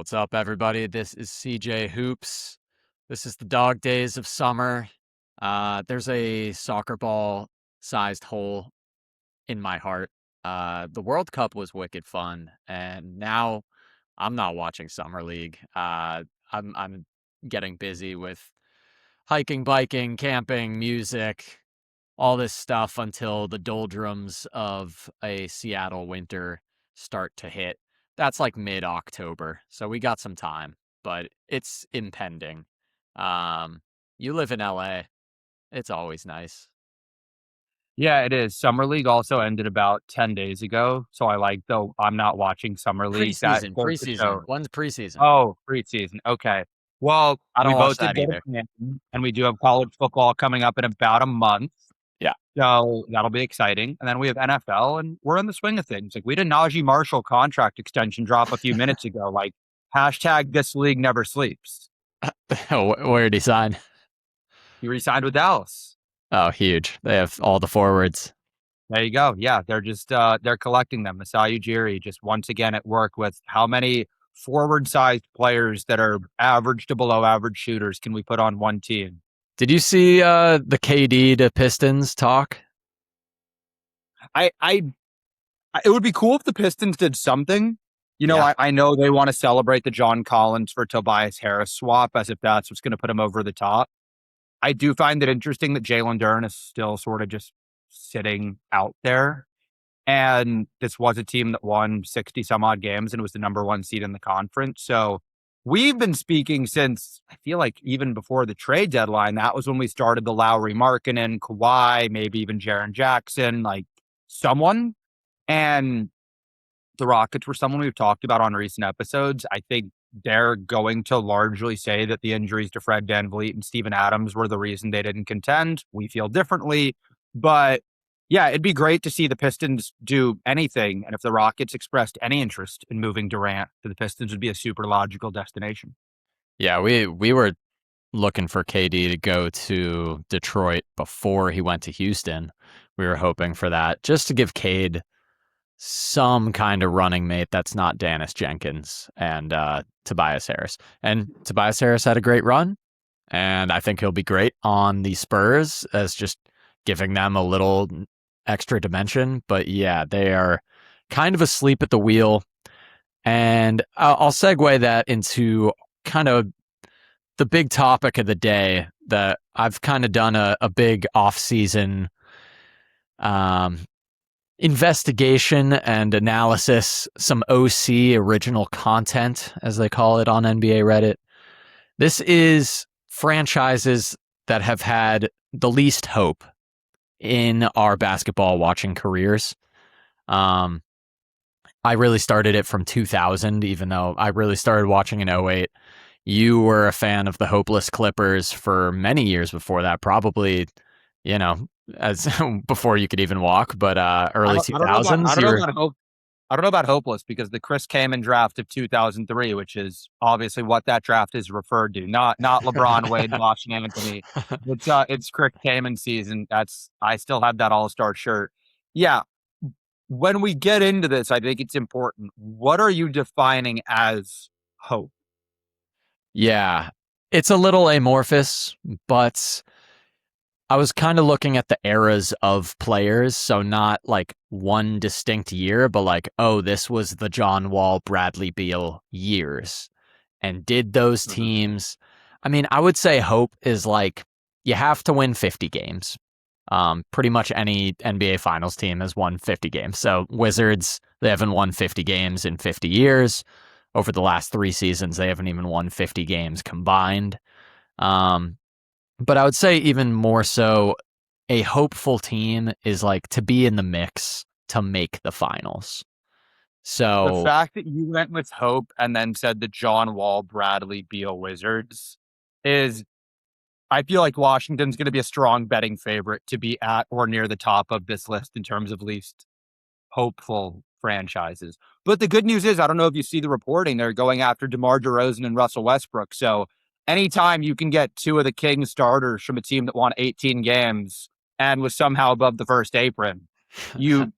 What's up, everybody? This is CJ Hoops. This is the dog days of summer. There's a soccer ball sized hole in my heart. The World Cup was wicked fun, and now I'm not watching Summer League. I'm getting busy with hiking, biking, camping, music, all this stuff until the doldrums of a Seattle winter start to hit. That's like mid-October, so we got some time, but it's impending. Um, you live in LA. It's always nice. Yeah, it is. Summer League also ended about 10 days ago. So though I'm not watching Summer League, that Preseason, goes to preseason. show. When's preseason? Oh, preseason. Okay. Well, I we don't watch both did that go to either. Canton, and we do have college football coming up in about a month. Yeah. So that'll be exciting. And then we have NFL, and we're in the swing of things. Like, we did Najee Marshall contract extension drop a few minutes ago. Like, hashtag this league never sleeps. Where did he sign? He re-signed with Dallas. Oh, huge. They have all the forwards. There you go. Yeah, they're collecting them. Masai Ujiri just once again at work with how many forward-sized players that are average to below average shooters can we put on one team? Did you see the KD to Pistons talk? I it would be cool if the Pistons did something. Yeah. I know they want to celebrate the John Collins for Tobias Harris swap as if that's what's going to put him over the top. I do find it interesting that Jalen Duren is still sort of just sitting out there. And this was a team that won 60 some odd games and was the number one seed in the conference. So we've been speaking since, I feel like even before the trade deadline. That was when we started the Lowry Markkanen, Kawhi, maybe even Jaren Jackson, like someone. And the Rockets were someone we've talked about on recent episodes. I think they're going to largely say that the injuries to Fred VanVleet and Steven Adams were the reason they didn't contend. We feel differently, but yeah, it'd be great to see the Pistons do anything. And if the Rockets expressed any interest in moving Durant to the Pistons, would be a super logical destination. Yeah, we were looking for KD to go to Detroit before he went to Houston. We were hoping for that just to give Cade some kind of running mate that's not Dennis Jenkins and Tobias Harris. And Tobias Harris had a great run, and I think he'll be great on the Spurs as just giving them a little extra dimension. But yeah, they are kind of asleep at the wheel. And I'll segue that into kind of the big topic of the day that I've kind of done a big off-season investigation and analysis, some OC original content, as they call it on NBA Reddit. This is franchises that have had the least hope in our basketball watching careers. I really started it from 2000, even though I really started watching in 08. You were a fan of the hopeless Clippers for many years before that, probably, as before you could even walk, but early 2000s. I don't know about hopeless because the Chris Kaman draft of 2003, which is obviously what that draft is referred to, not LeBron, Wade, Washington, Anthony. It's Chris Kaman season. I still have that All-Star shirt. Yeah. When we get into this, I think it's important. What are you defining as hope? Yeah, it's a little amorphous, but I was kind of looking at the eras of players, so not like one distinct year, but like, oh, this was the John Wall, Bradley Beal years. And did those teams, I mean, I would say hope is like, you have to win 50 games. Pretty much any NBA Finals team has won 50 games. So Wizards, they haven't won 50 games in 50 years. Over the last 3 seasons, they haven't even won 50 games combined. But I would say even more so, a hopeful team is like to be in the mix to make the finals. So the fact that you went with hope and then said the John Wall, Bradley Beal Wizards is, I feel like Washington's going to be a strong betting favorite to be at or near the top of this list in terms of least hopeful franchises. But the good news is, I don't know if you see the reporting, they're going after DeMar DeRozan and Russell Westbrook. So anytime you can get 2 of the Kings starters from a team that won 18 games and was somehow above the first apron, you've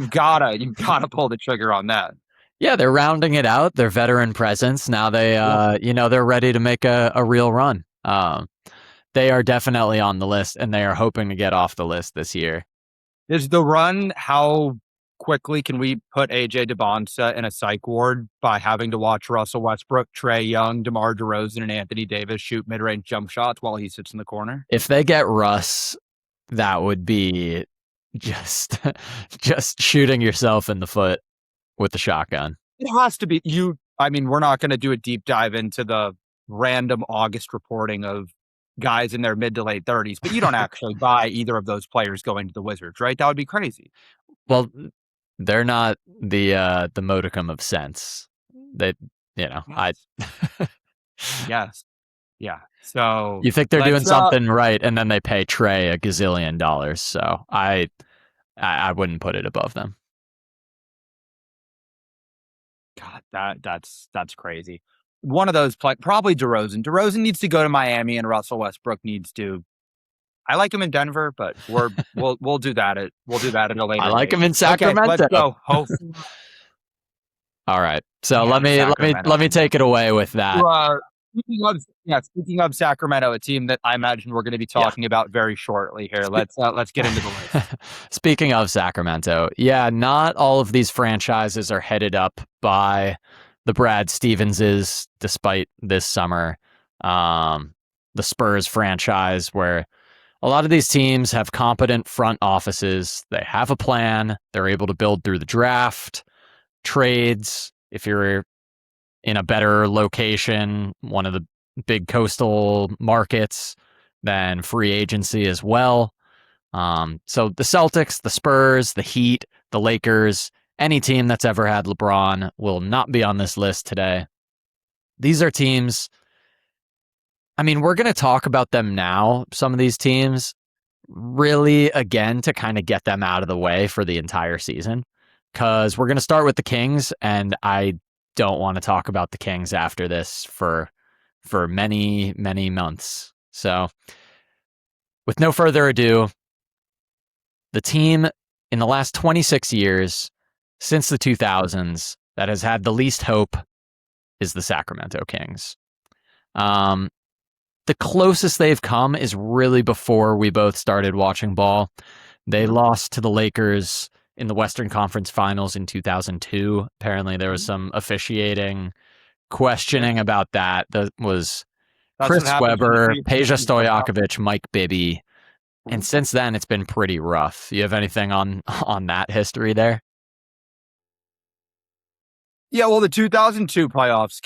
gotta pull the trigger on that. Yeah, they're rounding it out. Their veteran presence. Now they're ready to make a real run. They are definitely on the list, and they are hoping to get off the list this year. Is the run, how quickly can we put AJ DeBonsa in a psych ward by having to watch Russell Westbrook, Trae Young, DeMar DeRozan, and Anthony Davis shoot mid-range jump shots while he sits in the corner? If they get Russ, that would be just just shooting yourself in the foot with the shotgun. It has to be you. I mean, we're not going to do a deep dive into the random August reporting of guys in their mid to late 30s, but you don't actually buy either of those players going to the Wizards, right? That would be crazy. Well, they're not the modicum of sense. They, I. Yes. Yeah. So You think they're doing something right, and then they pay Trae $1 gazillion. So I wouldn't put it above them. God, that's crazy. One of those probably DeRozan. DeRozan needs to go to Miami, and Russell Westbrook needs to. I like him in Denver, but we'll do that at a later. I like date. him in Sacramento. Okay, let's go. Hopefully. All right. So let me take it away with that. Speaking of Sacramento, a team that I imagine we're going to be talking about very shortly here. Let's get into the list. Speaking of Sacramento, not all of these franchises are headed up by the Brad Stevenses, despite this summer. The Spurs franchise, where a lot of these teams have competent front offices. They have a plan. They're able to build through the draft, trades. If you're in a better location, one of the big coastal markets, then free agency as well. So the Celtics, the Spurs, the Heat, the Lakers, any team that's ever had LeBron will not be on this list today. These are teams, I mean, we're going to talk about them now, some of these teams, really, again, to kind of get them out of the way for the entire season. Because we're going to start with the Kings, and I don't want to talk about the Kings after this for many, many months. So, with no further ado, the team in the last 26 years, since the 2000s, that has had the least hope is the Sacramento Kings. The closest they've come is really before we both started watching ball. They lost to the Lakers in the Western Conference Finals in 2002. Apparently, there was some officiating questioning about that. That was Chris Webber, Peja Stojakovic, Mike Bibby. And since then, it's been pretty rough. You have anything on that history there? Yeah, well, the 2002 playoffs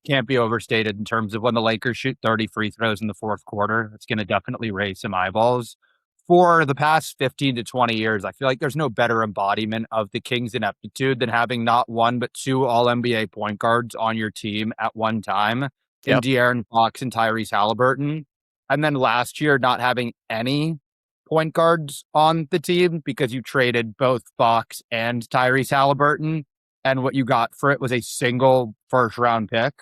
can't be overstated in terms of when the Lakers shoot 30 free throws in the fourth quarter. It's going to definitely raise some eyeballs. For the past 15 to 20 years, I feel like there's no better embodiment of the Kings' ineptitude than having not one, but two All-NBA point guards on your team at one time in De'Aaron Fox and Tyrese Halliburton. And then last year, not having any point guards on the team because you traded both Fox and Tyrese Halliburton. And what you got for it was a single first-round pick,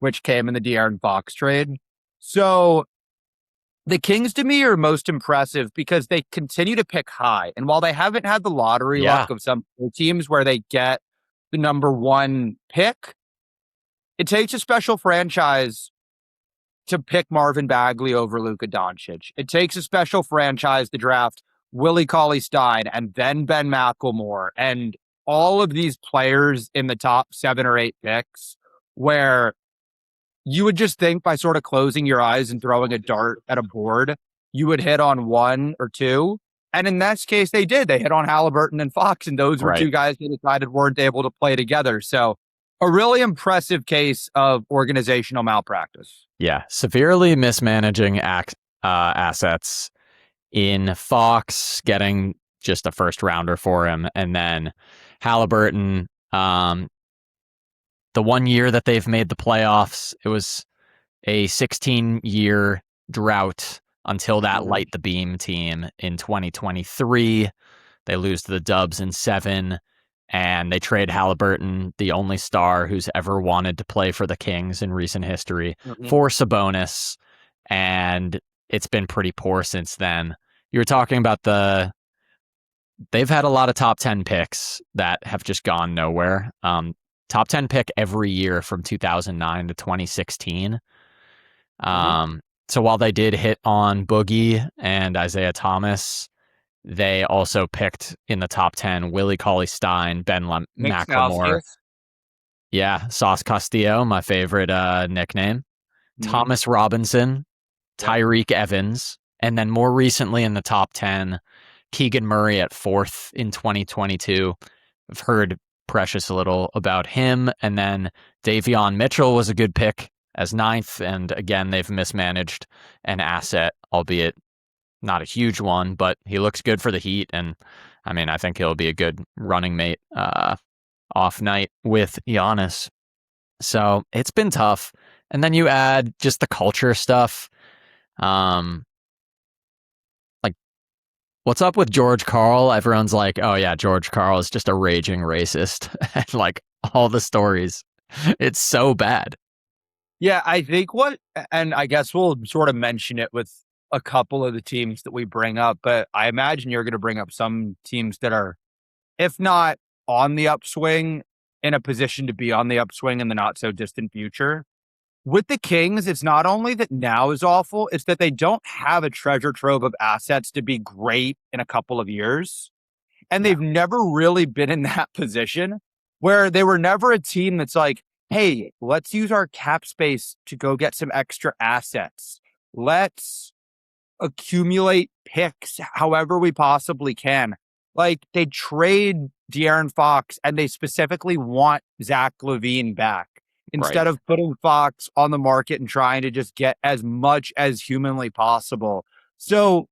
which came in the De'Aaron Fox trade. So the Kings, to me, are most impressive because they continue to pick high. And while they haven't had the lottery luck of some teams where they get the number one pick, it takes a special franchise to pick Marvin Bagley over Luka Doncic. It takes a special franchise to draft Willie Cauley-Stein and then Ben McLemore and all of these players in the top 7 or 8 picks, where you would just think by sort of closing your eyes and throwing a dart at a board, you would hit on one or two. And in this case, they did. They hit on Halliburton and Fox, and those were two guys they decided weren't able to play together. So a really impressive case of organizational malpractice. Yeah, severely mismanaging assets in Fox, getting just a first rounder for him, and then Halliburton, the 1 year that they've made the playoffs, it was a 16-year drought until that Light the Beam team in 2023. They lose to the Dubs in 7, and they trade Halliburton, the only star who's ever wanted to play for the Kings in recent history, for Sabonis, and it's been pretty poor since then. You were talking about they've had a lot of top 10 picks that have just gone nowhere. top 10 pick every year from 2009 to 2016. So while they did hit on Boogie and Isaiah Thomas, they also picked in the top 10 Willie Cauley-Stein, Nick McLemore. Stauskas. Yeah, Sauce Castillo, my favorite nickname. Mhm. Thomas Robinson, Yep. Tyreek Evans, and then more recently in the top 10, Keegan Murray at 4th in 2022. I've heard precious a little about him. And then Davion Mitchell was a good pick as 9th. And again, they've mismanaged an asset, albeit not a huge one, but he looks good for the Heat. And I mean, I think he'll be a good running mate off night with Giannis. So it's been tough. And then you add just the culture stuff. Like, what's up with George Karl? Everyone's like, oh yeah, George Karl is just a raging racist. And like all the stories, it's so bad. Yeah, I think and I guess we'll sort of mention it with a couple of the teams that we bring up, but I imagine you're going to bring up some teams that are, if not on the upswing, in a position to be on the upswing in the not so distant future. With the Kings, it's not only that now is awful, it's that they don't have a treasure trove of assets to be great in a couple of years. And Yeah. they've never really been in that position where they were never a team that's like, hey, let's use our cap space to go get some extra assets. Let's accumulate picks however we possibly can. Like they trade De'Aaron Fox and they specifically want Zach LaVine back Right. instead of putting Fox on the market and trying to just get as much as humanly possible. So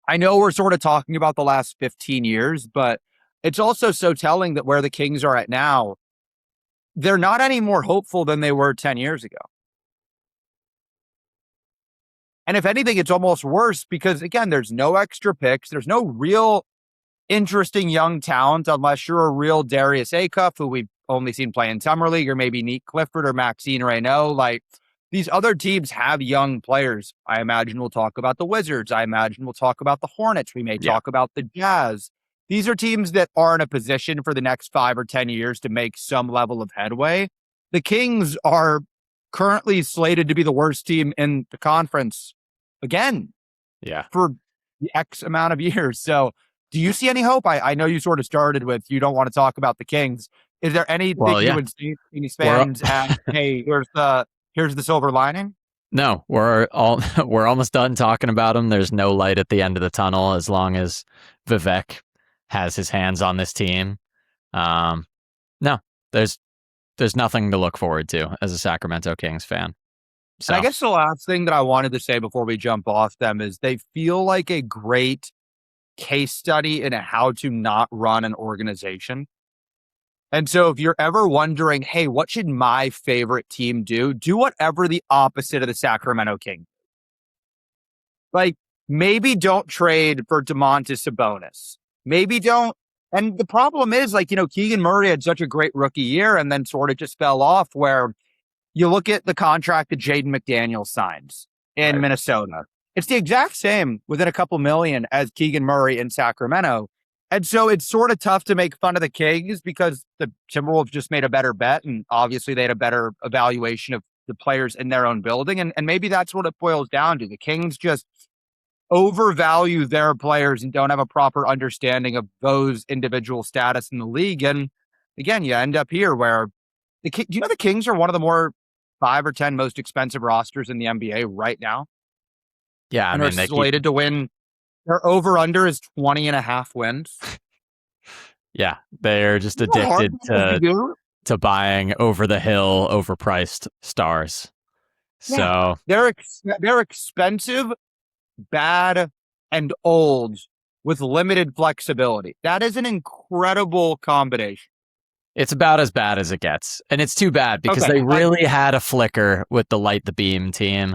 I know we're sort of talking about the last 15 years, but it's also so telling that where the Kings are at now, they're not any more hopeful than they were 10 years ago. And if anything, it's almost worse because, again, there's no extra picks. There's no real interesting young talent unless you're a real Darius Acuff, who we've only seen play in Summer League, or maybe Neat Clifford or Maxine Reynaud. Like these other teams have young players. I imagine we'll talk about the Wizards. I imagine we'll talk about the Hornets. We may Yeah. talk about the Jazz. These are teams that are in a position for the next 5 or 10 years to make some level of headway. The Kings are currently slated to be the worst team in the conference again Yeah. for the X amount of years. So do you see any hope? I know you sort of started with you don't want to talk about the Kings. Is there anything Well, you yeah. would say to these We're- fans as, hey, here's the silver lining? No, we're almost done talking about him. There's no light at the end of the tunnel as long as Vivek has his hands on this team. No, there's nothing to look forward to as a Sacramento Kings fan. So And I guess the last thing that I wanted to say before we jump off them is they feel like a great case study in how to not run an organization. And so if you're ever wondering, hey, what should my favorite team do? Do whatever the opposite of the Sacramento Kings. Like maybe don't trade for DeMontis Sabonis. Maybe don't. And the problem is like, Keegan Murray had such a great rookie year and then sort of just fell off where you look at the contract that Jaden McDaniels signs in Right. Minnesota. It's the exact same within a couple million as Keegan Murray in Sacramento. And so it's sort of tough to make fun of the Kings because the Timberwolves just made a better bet. And obviously they had a better evaluation of the players in their own building. And maybe that's what it boils down to. The Kings just overvalue their players and don't have a proper understanding of those individual status in the league. And again, you end up here where do you know the Kings are one of the more 5 or 10 most expensive rosters in the NBA right now? yeah, I And mean are slated to win. Their over-under is 20.5 wins. yeah, they're just You know how hard addicted that is to do? to buying over the hill, overpriced stars. Yeah. So They're expensive, bad, and old with limited flexibility. That is an incredible combination. it's about as bad as it gets. And it's too bad because Okay. they really had a flicker with the Light the Beam team.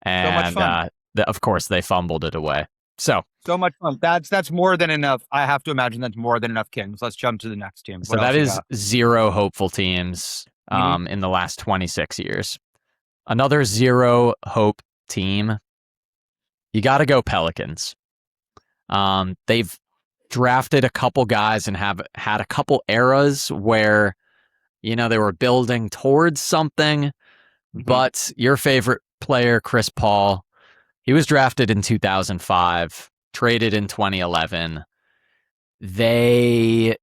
So much And fun. of course, they fumbled it away. So Much fun. That's more than enough. I have to imagine that's more than enough Kings. Let's jump to the next team. What else that you is got? 0 hopeful teams Mhm. in the last 26 years. Another 0 hope team. You got to go Pelicans. They've drafted a couple guys and have had a couple eras where, They were building towards something. Mhm. But your favorite player, Chris Paul, he was drafted in 2005, traded in 2011. They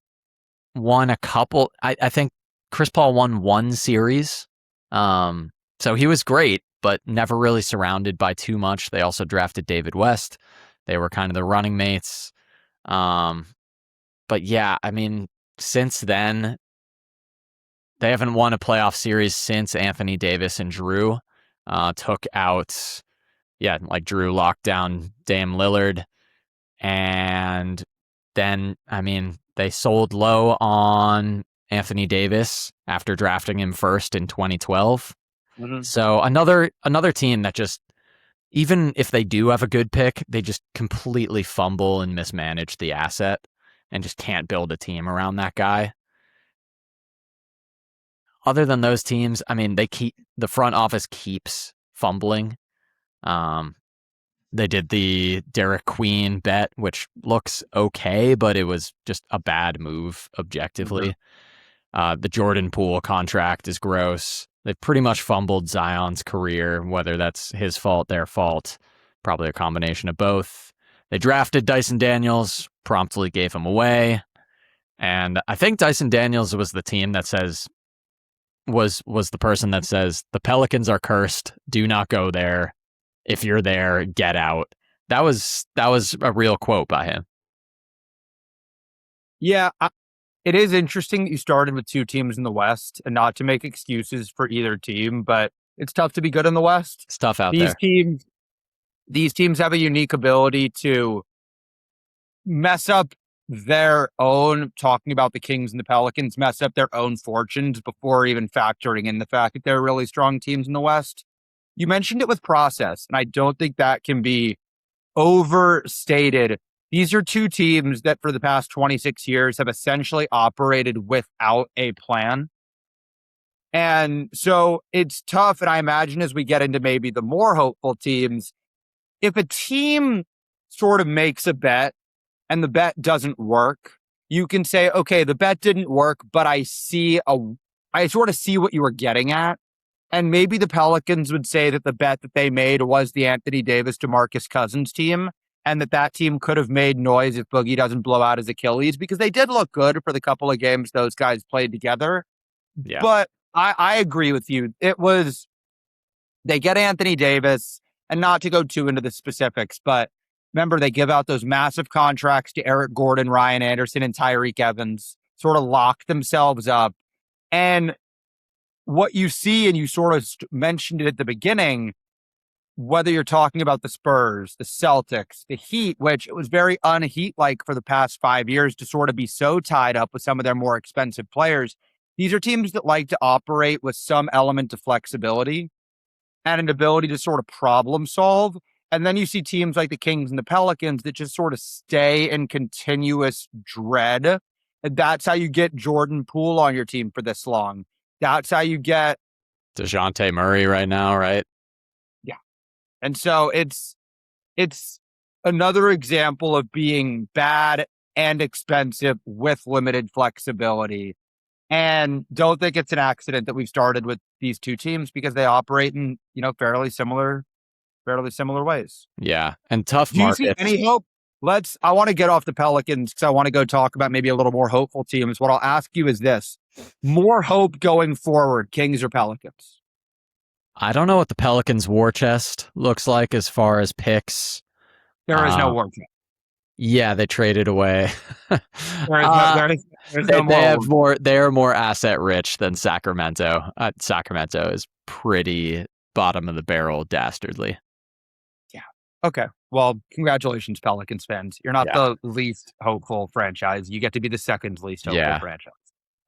won a couple. I think Chris Paul won one series. So he was great, but never really surrounded by too much. They also drafted David West. They were kind of the running mates. Um, but yeah, I mean, since then, they haven't won a playoff series since Anthony Davis and Drew took out, like Drew locked down Dame Lillard. And then, I mean, they sold low on Anthony Davis after drafting him first in 2012. Mhm. So another team that just, even if they do have a good pick, they just completely fumble and mismanage the asset and just can't build a team around that guy. Other than those teams, I mean, the front office keeps fumbling. Um, They did the Derek Queen bet, which looks okay, but it was just a bad move Mhm. objectively. The Jordan Poole contract is gross. They've pretty much fumbled Zion's career, whether that's his fault, their fault, probably a combination of both. They drafted Dyson Daniels, promptly gave him away. And I think Dyson Daniels was the team that says, was the person that says, the Pelicans are cursed. Do not go there. If you're there, get out. That was a real quote by him. Yeah, it is interesting that you started with two teams in the West, and not to make excuses for either team, but it's tough to be good in the West. It's tough out These there. teams these teams have a unique ability to mess up their own, talking about the Kings and the Pelicans, mess up their own fortunes before even factoring in the fact that they're really strong teams in the West. You mentioned it with process, and I don't think that can be overstated. These are two teams that for the past 26 years have essentially operated without a plan. And so it's tough. And I imagine as we get into maybe the more hopeful teams, if a team sort of makes a bet and the bet doesn't work, you can say, okay, the bet didn't work, but I sort of see what you were getting at. And maybe the Pelicans would say that the bet that they made was the Anthony Davis DeMarcus Cousins team, and that team could have made noise if Boogie doesn't blow out his Achilles, because they did look good for the couple of games those guys played together. Yeah. But I agree with you. They get Anthony Davis, and not to go too into the specifics, but remember, they give out those massive contracts to Eric Gordon, Ryan Anderson, and Tyreek Evans, sort of lock themselves up. And what you see, and you sort of mentioned it at the beginning, whether you're talking about the Spurs, the Celtics, the Heat, which it was very unheat like for the past 5 years to sort of be so tied up with some of their more expensive players. These are teams that like to operate with some element of flexibility and an ability to sort of problem solve. And then you see teams like the Kings and the Pelicans that just sort of stay in continuous dread. And that's how you get Jordan Poole on your team for this long. That's how you get, DeJounte Murray right now, right? yeah. And so it's another example of being bad and expensive with limited flexibility. And don't think it's an accident that we've started with these two teams, because they operate in, fairly similar ways. Yeah. And tough Do you see markets. any hope? I want to get off the Pelicans because I want to go talk about maybe a little more hopeful teams. What I'll ask you is this: more hope going forward, Kings or Pelicans? I don't know what the Pelicans war chest looks like as far as picks. There is no Uh, war chest. yeah, they traded away. There's no They more have war. more. They are more asset rich than Sacramento. Sacramento is pretty bottom of the barrel, dastardly. Yeah. Okay. Well, congratulations, Pelicans fans. You're not Yeah, the least hopeful franchise. You get to be the second least hopeful yeah. franchise.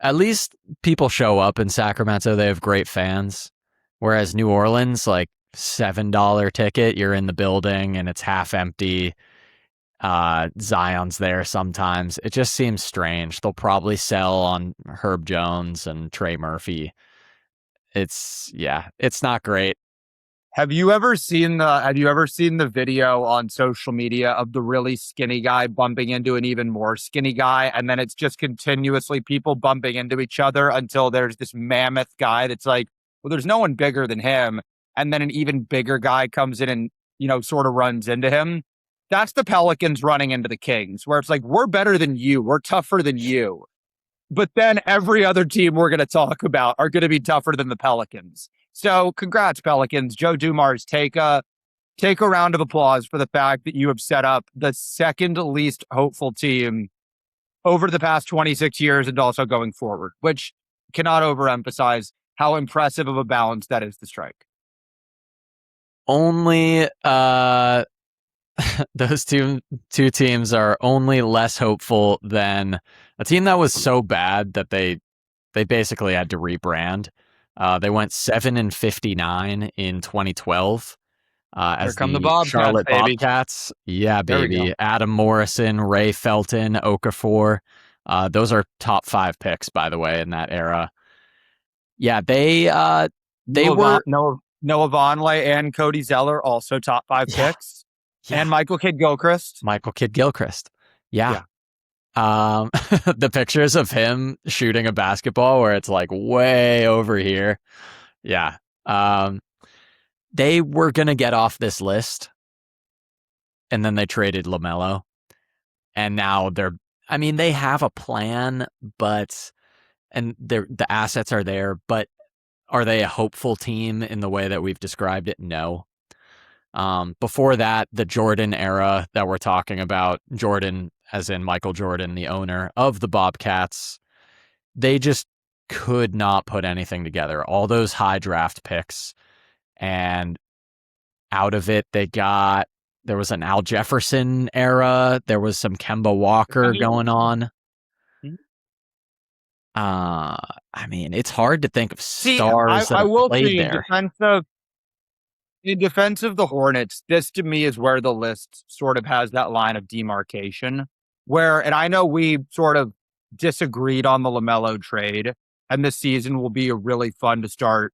At least people show up in Sacramento. They have great fans. Whereas New Orleans, like $7 ticket, you're in the building and it's half empty. Zion's there sometimes. It just seems strange. They'll probably sell on Herb Jones and Trey Murphy. It's not great. Have you ever seen the video on social media of the really skinny guy bumping into an even more skinny guy, and then it's just continuously people bumping into each other until there's this mammoth guy that's like, well, there's no one bigger than him, and then an even bigger guy comes in and sort of runs into him. That's the Pelicans running into the Kings, where it's like, we're better than you, we're tougher than you. But then every other team we're going to talk about are going to be tougher than the Pelicans. So congrats, Pelicans. Joe Dumars, take a round of applause for the fact that you have set up the second least hopeful team over the past 26 years and also going forward, which cannot overemphasize how impressive of a balance that is to strike. Only those two teams are only less hopeful than a team that was so bad that they basically had to rebrand. They went 7-59 in 2012 as come the the Bobcats, Charlotte baby. Bobcats. Yeah, There we baby. go. Adam Morrison, Ray Felton, Okafor. Those are top 5 picks, by the way, in that era. Yeah, they were Noah Vonleh and Cody Zeller, also top 5 picks. Yeah. And Michael Kidd-Gilchrist. Yeah. The pictures of him shooting a basketball where it's like way over here. Yeah. They were going to get off this list, and then they traded Lamelo. And now they have a plan, and the assets are there, but are they a hopeful team in the way that we've described it? No. Before that, the Jordan era that we're talking about, Jordan, as in Michael Jordan, the owner of the Bobcats, they just could not put anything together. All those high draft picks, and out of it, there was an Al Jefferson era. There was some Kemba Walker going on. It's hard to think of stars that have played there. In defense of the Hornets, this to me is where the list sort of has that line of demarcation and I know we sort of disagreed on the Lamelo trade, and this season will be really fun to start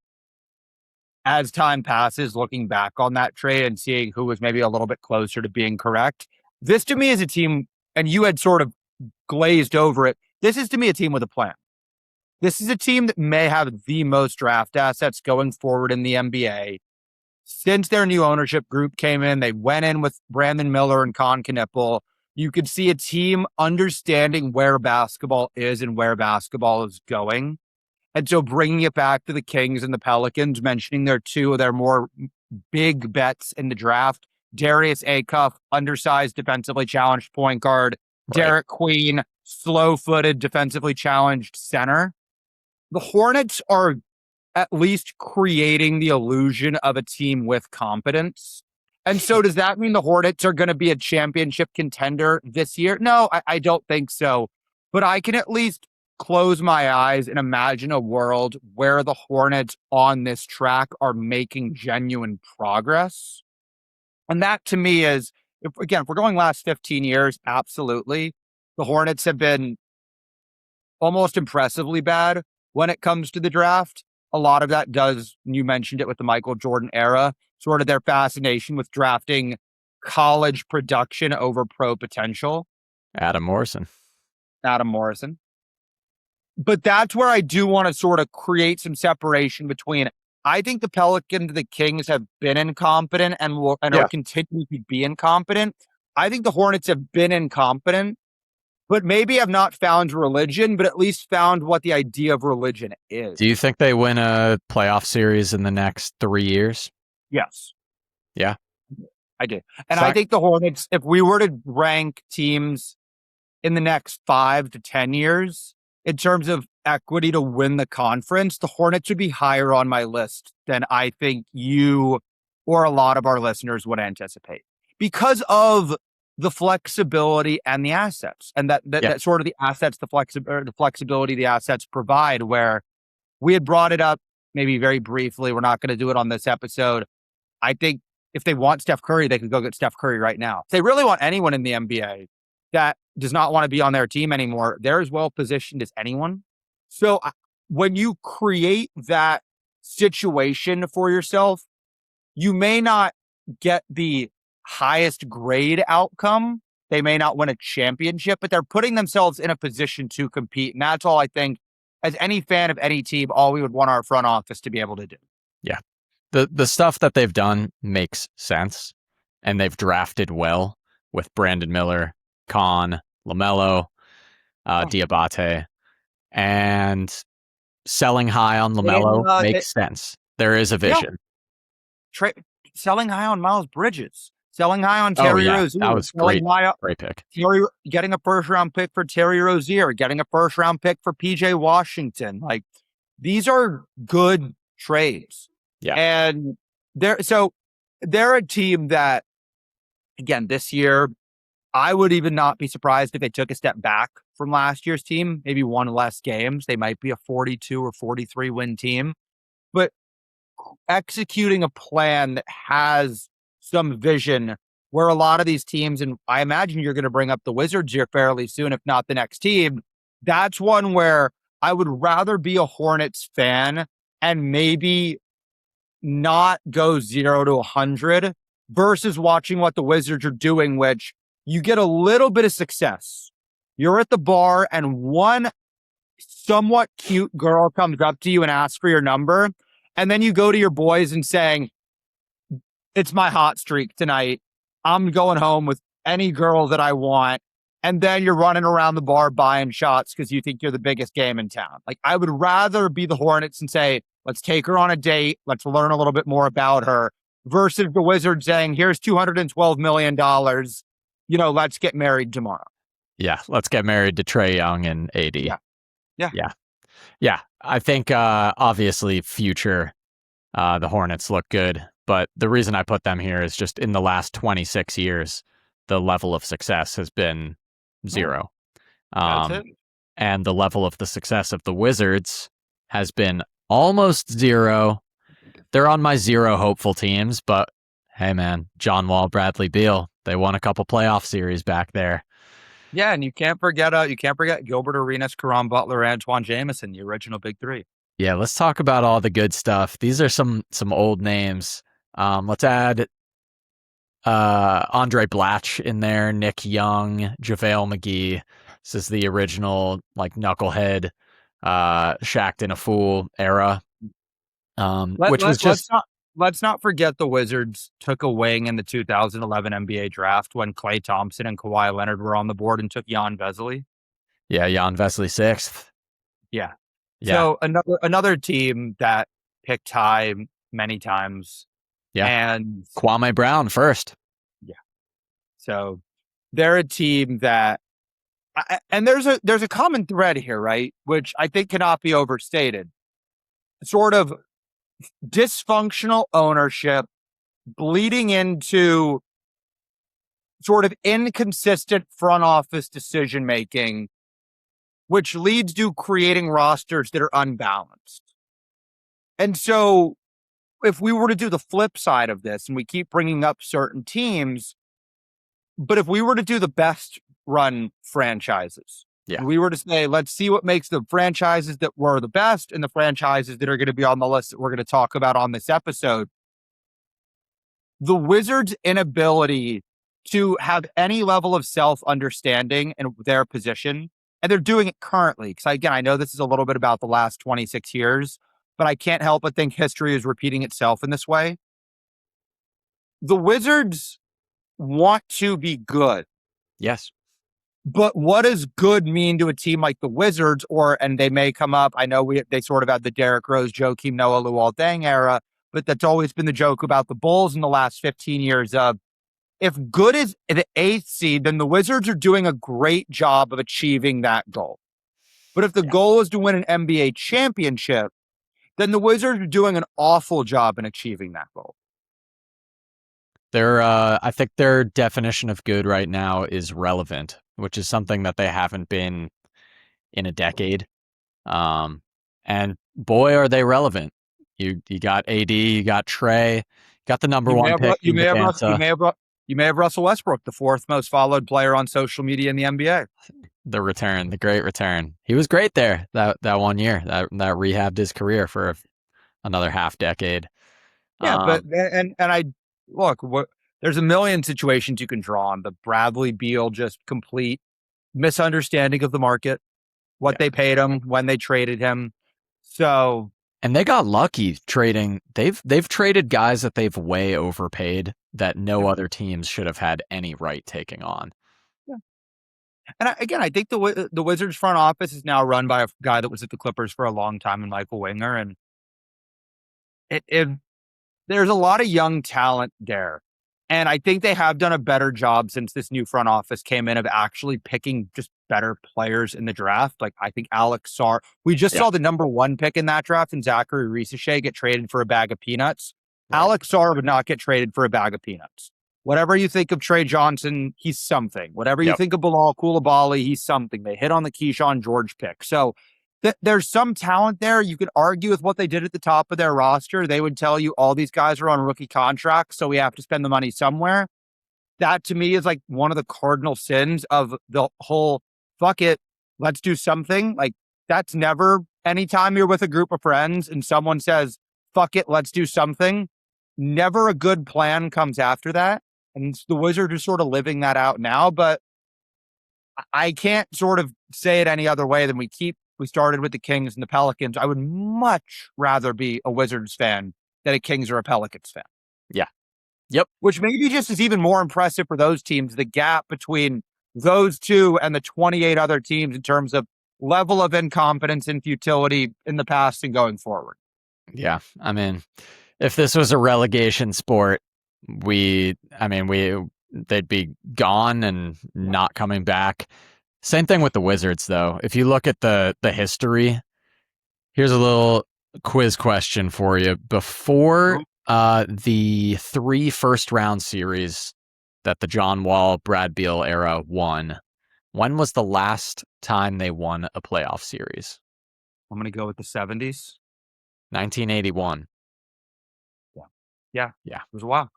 as time passes, looking back on that trade and seeing who was maybe a little bit closer to being correct. This to me is a team, and you had sort of glazed over it. This is to me a team with a plan. This is a team that may have the most draft assets going forward in the NBA. Since their new ownership group came in, they went in with Brandon Miller and Con Knipple. You could see a team understanding where basketball is and where basketball is going. And so bringing it back to the Kings and the Pelicans, mentioning they're two of their more big bets in the draft. Darius Acuff, undersized, defensively challenged point guard. Right. Derek Queen, slow-footed, defensively challenged center. The Hornets are at least creating the illusion of a team with competence. And so does that mean the Hornets are going to be a championship contender this year? No, I don't think so. But I can at least close my eyes and imagine a world where the Hornets on this track are making genuine progress. And that to me is, if we're going last 15 years, absolutely. The Hornets have been almost impressively bad when it comes to the draft. A lot of that you mentioned it with the Michael Jordan era, sort of their fascination with drafting college production over pro potential. Adam Morrison. But that's where I do want to sort of create some separation between, I think the Pelicans and the Kings have been incompetent and are continuing to be incompetent. I think the Hornets have been incompetent, but maybe have not found religion, but at least found what the idea of religion is. Do you think they win a playoff series in the next 3 years? Yes. Yeah. I do. And I think the Hornets, if we were to rank teams in the next 5 to 10 years, in terms of equity to win the conference, the Hornets would be higher on my list than I think you or a lot of our listeners would anticipate, because of the flexibility and the assets, and that sort of the assets, the flexibility the assets provide, where we had brought it up maybe very briefly. We're not going to do it on this episode. I think if they want Steph Curry, they could go get Steph Curry right now. If they really want anyone in the NBA that does not want to be on their team anymore, they're as well positioned as anyone. So when you create that situation for yourself, you may not get the highest grade outcome. They may not win a championship, but they're putting themselves in a position to compete. And that's all I think, as any fan of any team, all we would want our front office to be able to do. Yeah. The stuff that they've done makes sense, and they've drafted well with Brandon Miller, Khan, Lamelo, Diabate, and selling high on Lamelo makes sense. There is a vision. Selling high on Miles Bridges, selling high on Terry Rozier. That was great. Great pick. Getting a first-round pick for Terry Rozier, getting a first-round pick for PJ Washington. Like, these are good trades. Yeah. And they're a team that, again, this year, I would even not be surprised if they took a step back from last year's team, maybe won less games. They might be a 42 or 43 win team, but executing a plan that has some vision, where a lot of these teams, and I imagine you're going to bring up the Wizards here fairly soon, if not the next team, that's one where I would rather be a Hornets fan and maybe not go 0 to 100 versus watching what the Wizards are doing, which you get a little bit of success. You're at the bar and one somewhat cute girl comes up to you and asks for your number. And then you go to your boys and saying, it's my hot streak tonight. I'm going home with any girl that I want. And then you're running around the bar buying shots because you think you're the biggest game in town. Like, I would rather be the Hornets and say, let's take her on a date. Let's learn a little bit more about her, versus the Wizards saying, here's $212 million. Let's get married tomorrow. Yeah. Let's get married to Trae Young and AD. Yeah. I think, obviously, future, the Hornets look good. But the reason I put them here is just in the last 26 years, the level of success has been 0. And the level of the success of the Wizards has been almost 0. They're on my 0 hopeful teams, but hey, man, John Wall, Bradley Beal, they won a couple playoff series back there. Yeah, and you can't forget Gilbert Arenas, Caron Butler, Antoine Jamison, the original big three. Yeah, let's talk about all the good stuff. These are some old names. Let's add Andre Blatch in there, Nick Young, JaVale McGee. This is the original knucklehead Shaqtin' a Fool era. Let's not forget the Wizards took a wing in the 2011 NBA draft when Klay Thompson and Kawhi Leonard were on the board and took Jan Vesely. Yeah, Jan Vesely 6th. Yeah. So another team that picked high many times. Yeah. And Kwame Brown first. Yeah. So they're a team that, and there's a common thread here, right? Which I think cannot be overstated. Sort of dysfunctional ownership bleeding into sort of inconsistent front office decision making, which leads to creating rosters that are unbalanced. And so if we were to do the flip side of this, and we keep bringing up certain teams, but if we were to do the best run franchises, we were to say, let's see what makes the franchises that were the best and the franchises that are going to be on the list that we're going to talk about on this episode, the Wizards' inability to have any level of self-understanding in their position, and they're doing it currently, because again, I know this is a little bit about the last 26 years, but I can't help but think history is repeating itself in this way. The Wizards want to be good. Yes. But what does good mean to a team like the Wizards? And they may come up, I know they sort of had the Derrick Rose, Joakim Noah, Luol Deng era, but that's always been the joke about the Bulls in the last 15 years of, if good is the 8th seed, then the Wizards are doing a great job of achieving that goal. But if the goal is to win an NBA championship, then the Wizards are doing an awful job in achieving that goal. I think their definition of good right now is relevant, which is something that they haven't been in a decade. And boy, are they relevant. You got AD, you got Trae, got the number one pick. You may have Russell Westbrook, the 4th most followed player on social media in the NBA. The great return. He was great there that 1 year. That rehabbed his career for another half decade. Yeah, but and I look, there's a million situations you can draw on. The Bradley Beal just complete misunderstanding of the market, what they paid him, when they traded him. So, and they got lucky trading. They've traded guys that they've way overpaid that no yeah, other teams should have had any right taking on. yeah. And again, I think the Wizards front office is now run by a guy that was at the Clippers for a long time, and Michael Winger, and it there's a lot of young talent there. And I think they have done a better job since this new front office came in of actually picking just better players in the draft. Like, I think Alex Sarr, we just saw the number 1 pick in that draft and Zachary Risichet get traded for a bag of peanuts. Right. Alex Sarr would not get traded for a bag of peanuts. Whatever you think of Trey Johnson, he's something. Whatever you think of Bilal Coulibaly, he's something. They hit on the Keyshawn George pick. So there's some talent there. You could argue with what they did at the top of their roster. They would tell you all these guys are on rookie contracts, so we have to spend the money somewhere. That to me is like one of the cardinal sins of the whole fuck it, let's do something. Like, that's never anytime you're with a group of friends and someone says, fuck it, let's do something. Never a good plan comes after that. And the Wizards are sort of living that out now, but I can't sort of say it any other way than we started with the Kings and the Pelicans. I would much rather be a Wizards fan than a Kings or a Pelicans fan. Yeah. Yep. Which maybe just is even more impressive for those teams, the gap between those two and the 28 other teams in terms of level of incompetence and futility in the past and going forward. Yeah. I mean, if this was a relegation sport, they'd be gone and not coming back. Same thing with the Wizards, though. If you look at the history, here's a little quiz question for you. Before the 3 first-round series that the John Wall, Brad Beal era won, when was the last time they won a playoff series? I'm going to go with the 70s. 1981. Yeah. Yeah. It was a while.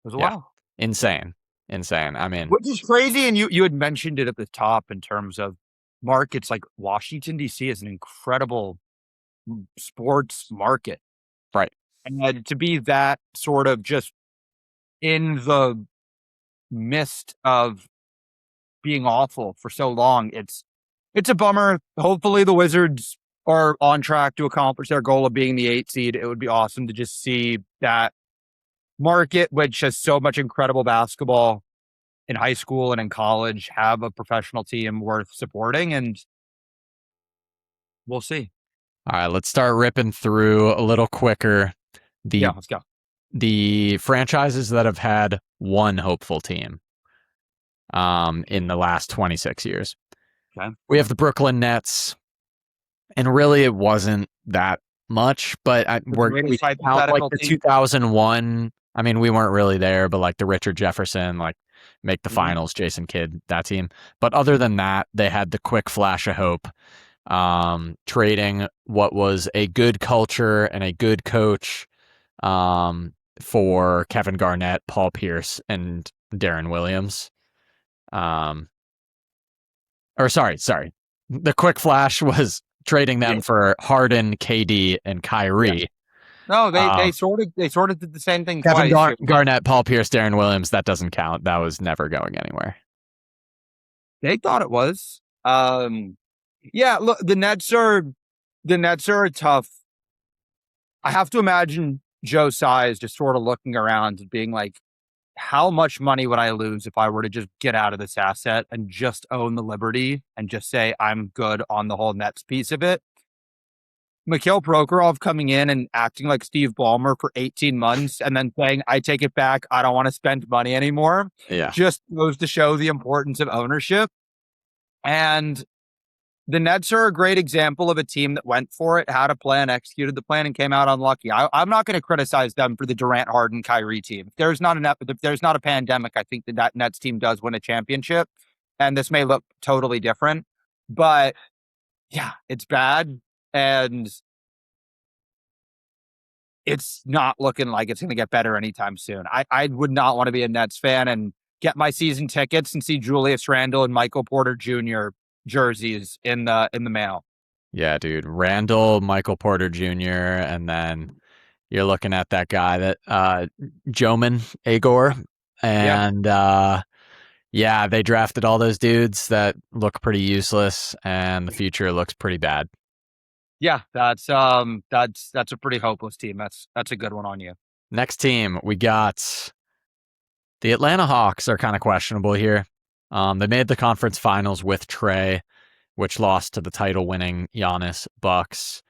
It was a while. Insane. I mean, which is crazy. And you had mentioned it at the top in terms of markets. Like, Washington, D.C. is an incredible sports market. Right. And to be that sort of just in the midst of being awful for so long, it's a bummer. Hopefully the Wizards are on track to accomplish their goal of being the 8th seed. It would be awesome to just see that market, which has so much incredible basketball in high school and in college, have a professional team worth supporting, and we'll see. All right, let's start ripping through a little quicker. Let's go. The franchises that have had one hopeful team in the last 26 years. Okay. We have the Brooklyn Nets, and really it wasn't that much, but we count like the 2001. I mean, we weren't really there, but like the Richard Jefferson, like make the finals, Jason Kidd, that team. But other than that, they had the quick flash of hope, trading what was a good culture and a good coach for Kevin Garnett, Paul Pierce, and Darren Williams. Sorry. The quick flash was trading them for Harden, KD, and Kyrie. Yeah. No, they sort of did the same thing Kevin twice. Garnett, Paul Pierce, Darren Williams, that doesn't count. That was never going anywhere. They thought it was. Yeah, look, the Nets are a tough. I have to imagine Joe Tsai is just sort of looking around and being like, how much money would I lose if I were to just get out of this asset and just own the liberty and just say I'm good on the whole Nets piece of it? Mikhail Prokhorov coming in and acting like Steve Ballmer for 18 months and then saying, I take it back, I don't want to spend money anymore. Yeah. Just goes to show the importance of ownership. And the Nets are a great example of a team that went for it, had a plan, executed the plan, and came out unlucky. I'm not going to criticize them for the Durant, Harden, Kyrie team. If there's not a pandemic, I think that Nets team does win a championship. And this may look totally different. But yeah, it's bad. And it's not looking like it's going to get better anytime soon. I would not want to be a Nets fan and get my season tickets and see Julius Randle and Michael Porter Jr. jerseys in the mail. Yeah, dude. Randle, Michael Porter Jr., and then You're looking at that guy that Joman Agor, Yeah. and yeah, they drafted all those dudes that look pretty useless, and the future looks pretty bad. Yeah, that's a pretty hopeless team. That's a good one on you. Next team, we got the Atlanta Hawks are kind of questionable here. They made the conference finals with Trey, which lost to the title-winning Giannis Bucks.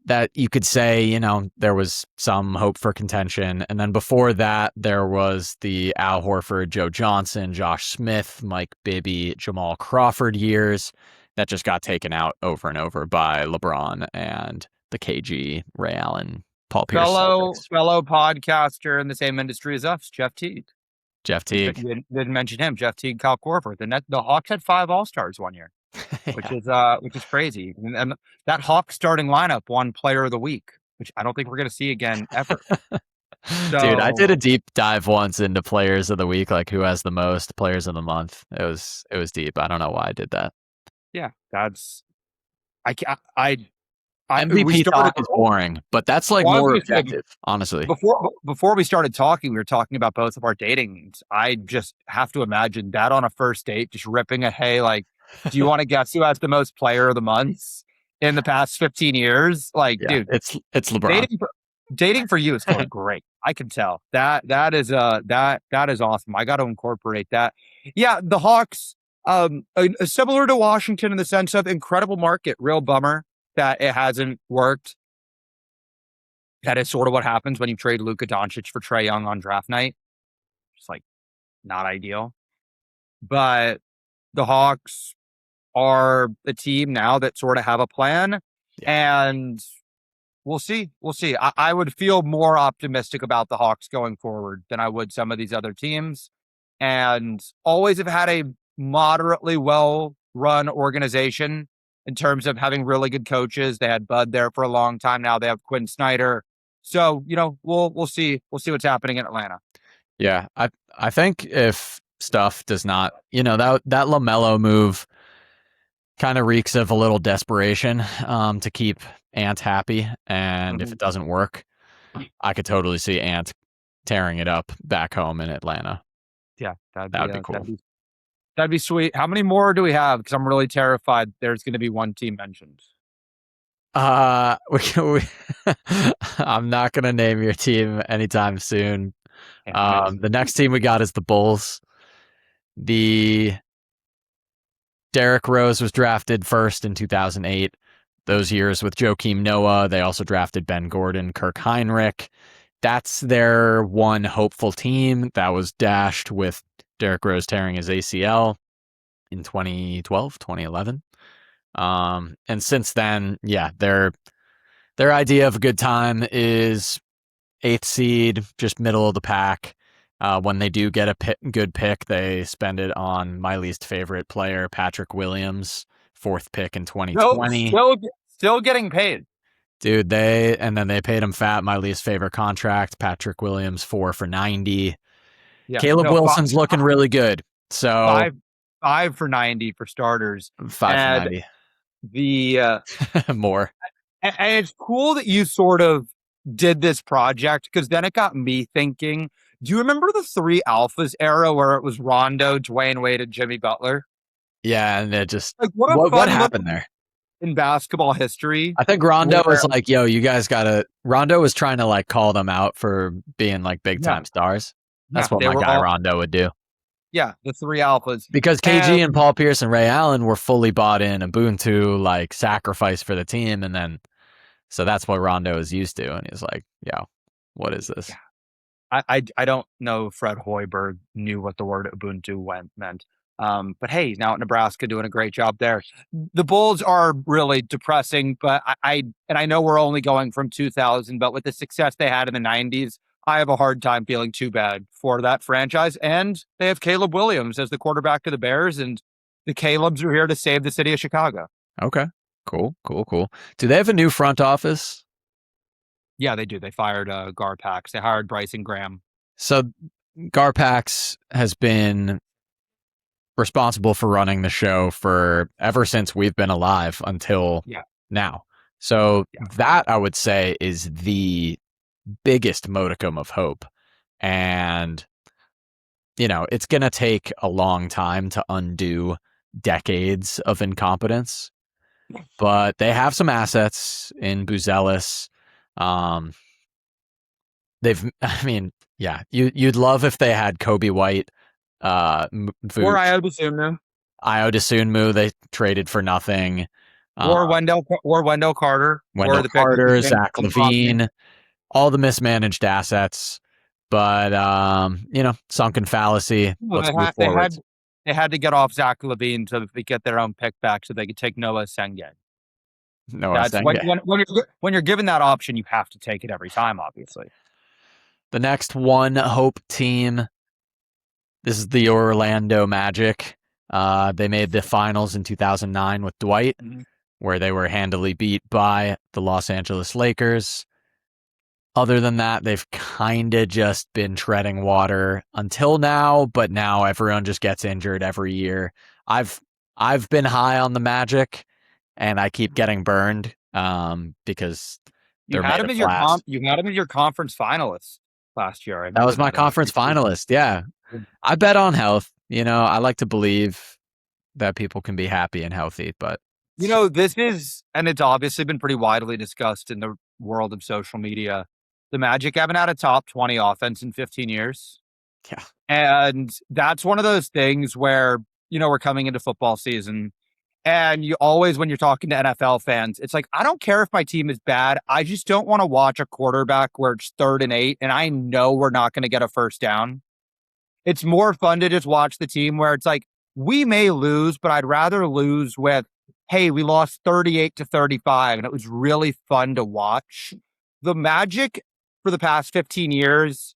That you could say, there was some hope for contention. And then before that, there was the Al Horford, Joe Johnson, Josh Smith, Mike Bibby, Jamal Crawford years that just got taken out over and over by LeBron and the KG, Ray Allen, Paul Pierce Celtics. Fellow podcaster in the same industry as us, Jeff Teague. Jeff Teague. Didn't mention him. Jeff Teague, Kyle Korver. The Hawks had 5 All-Stars one year, which is crazy. And that Hawks starting lineup won Player of the Week, which I don't think we're going to see again ever. Dude, I did a deep dive once into Players of the Week, like who has the most Players of the Month. It was deep. I don't know why I did that. Yeah, that's MVP talk is boring, but that's like more objective, honestly. Before we started talking, we were talking about both of our datings. I just have to imagine that on a first date, just ripping a hey, like, do you want to guess who has the most Player of the Months in the past 15 years? Like, yeah, dude, it's LeBron. Dating for you is going great. I can tell that is awesome. I got to incorporate that. Yeah, the Hawks, similar to Washington in the sense of incredible market. Real bummer that it hasn't worked. That is sort of what happens when you trade Luka Doncic for Trae Young on draft night. It's like not ideal. But the Hawks are a team now that sort of have a plan. Yeah. And we'll see. I would feel more optimistic about the Hawks going forward than I would some of these other teams. And always have had a moderately well-run organization in terms of having really good coaches. They had Bud there for a long time. Now they have Quinn Snyder. So, we'll see. We'll see what's happening in Atlanta. Yeah, I think if stuff does not, that Lamelo move kind of reeks of a little desperation to keep Ant happy. And if it doesn't work, I could totally see Ant tearing it up back home in Atlanta. Yeah, that'd be cool. That'd be sweet. How many more do we have? Because I'm really terrified there's going to be one team mentioned. I'm not going to name your team anytime soon. The next team we got is the Bulls. The Derrick Rose was drafted first in 2008. Those years with Joakim Noah, they also drafted Ben Gordon, Kirk Heinrich. That's their one hopeful team that was dashed with Derrick Rose tearing his ACL in 2012, 2011. And since then, yeah, their idea of a good time is 8th seed, just middle of the pack. When they do get a good pick, they spend it on my least favorite player, Patrick Williams, 4th pick in 2020. Still getting paid. Dude, then they paid him fat, my least favorite contract, Patrick Williams, 4 for $90. Yeah, Caleb Wilson's looking really good. So 5 for $90 for starters. 5 for $90. The more. And it's cool that you sort of did this project because then it got me thinking. Do you remember the 3 Alphas era where it was Rondo, Dwayne Wade, and Jimmy Butler? Yeah, and it just like what happened there in basketball history? I think Rondo was like, "Yo, you guys gotta." Rondo was trying to like call them out for being like big time stars. That's what my guy Rondo would do. Yeah, the 3 Alphas. Because KG and Paul Pierce and Ray Allen were fully bought in Ubuntu, like sacrifice for the team. And then, so that's what Rondo is used to. And he's like, yo, what is this? Yeah. I don't know if Fred Hoiberg knew what the word Ubuntu meant. But hey, he's now at Nebraska doing a great job there. The Bulls are really depressing, but I know we're only going from 2000, but with the success they had in the 90s, I have a hard time feeling too bad for that franchise. And they have Caleb Williams as the quarterback of the Bears, and the Calebs are here to save the city of Chicago. Okay. Cool. Do they have a new front office? Yeah, they do. They fired Garpax. They hired Bryson Graham. So Garpax has been responsible for running the show for ever since we've been alive until now. So that I would say is the biggest modicum of hope. And, it's going to take a long time to undo decades of incompetence, but they have some assets in Buzelis. Um, I mean, yeah, you'd love if they had Kobe White, Or Vooch, Iodasumu, Io DeSunmu, they traded for nothing. Uh, or Wendell Carter, or Wendell the pick Carter, in Zach Brogdon. Levine, all the mismanaged assets. But sunken fallacy. No, Let's move forwards. they had to get off Zach Levine so that they get their own pick back so they could take Noah Senge. Noah That's Senge. when you're given that option, you have to take it every time, obviously. The next one hope team. This is the Orlando Magic. They made the finals in 2009 with Dwight, where they were handily beat by the Los Angeles Lakers. Other than that, they've kind of just been treading water until now, but now everyone just gets injured every year. I've been high on the Magic, and I keep getting burned because you they're had made him of as glass. you had him as your conference finalist last year. I That remember was my that in the conference preseason. finalist. Yeah, I bet on health. I like to believe that people can be happy and healthy, but This is, and it's obviously been pretty widely discussed in the world of social media. The Magic haven't had a top 20 offense in 15 years. yeah, And that's one of those things where, we're coming into football season. And you always, when you're talking to NFL fans, it's like, I don't care if my team is bad. I just don't want to watch a quarterback where it's 3rd and 8 and I know we're not going to get a first down. It's more fun to just watch the team where it's like, we may lose, but I'd rather lose with, hey, we lost 38-35 and it was really fun to watch. The Magic for the past 15 years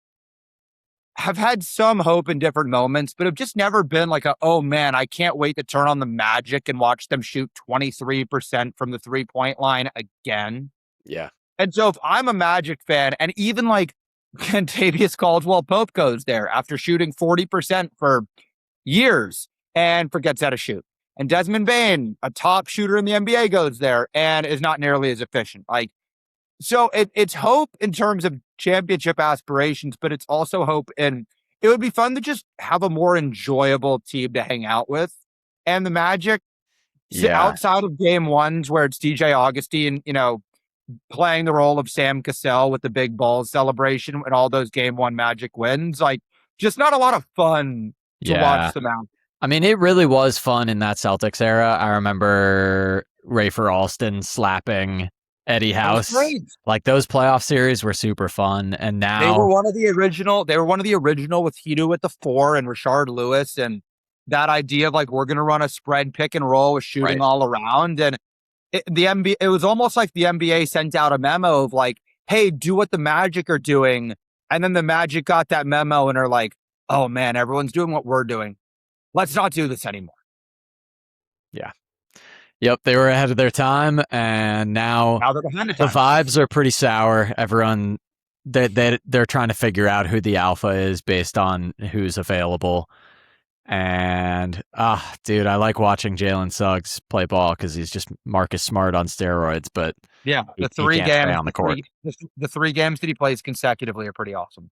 have had some hope in different moments, but have just never been like oh man, I can't wait to turn on the Magic and watch them shoot 23% from the 3-point line again. yeah, And so if I'm a Magic fan, and even like Kentavious Caldwell-Pope goes there after shooting 40% for years and forgets how to shoot. And Desmond Bane, a top shooter in the NBA, goes there and is not nearly as efficient. So it's hope in terms of championship aspirations, but it's also hope in it would be fun to just have a more enjoyable team to hang out with. And the Magic, yeah, outside of game ones where it's DJ Augustine, playing the role of Sam Cassell with the big balls celebration and all those game one Magic wins, just not a lot of fun to yeah. watch them out. I mean, it really was fun in that Celtics era. I remember Rafer Alston slapping Eddie That was House. great. Like those playoff series were super fun. And They were now, one of the original. They were one of the original with Hito at the 4 and Rashard Lewis, and that idea of we're going to run a spread pick and roll with shooting right? all around. And the NBA, it was almost like the NBA sent out a memo of hey, do what the Magic are doing, and then the Magic got that memo and are like, oh man, everyone's doing what we're doing. Let's not do this anymore. Yeah. Yep, they were ahead of their time, and now They're behind the time. vibes are pretty sour. Everyone, they're trying to figure out who the alpha is based on who's available. And dude, I like watching Jalen Suggs play ball because he's just Marcus Smart on steroids, but Yeah, he can't stay on the court. The 3 games that he plays consecutively are pretty awesome.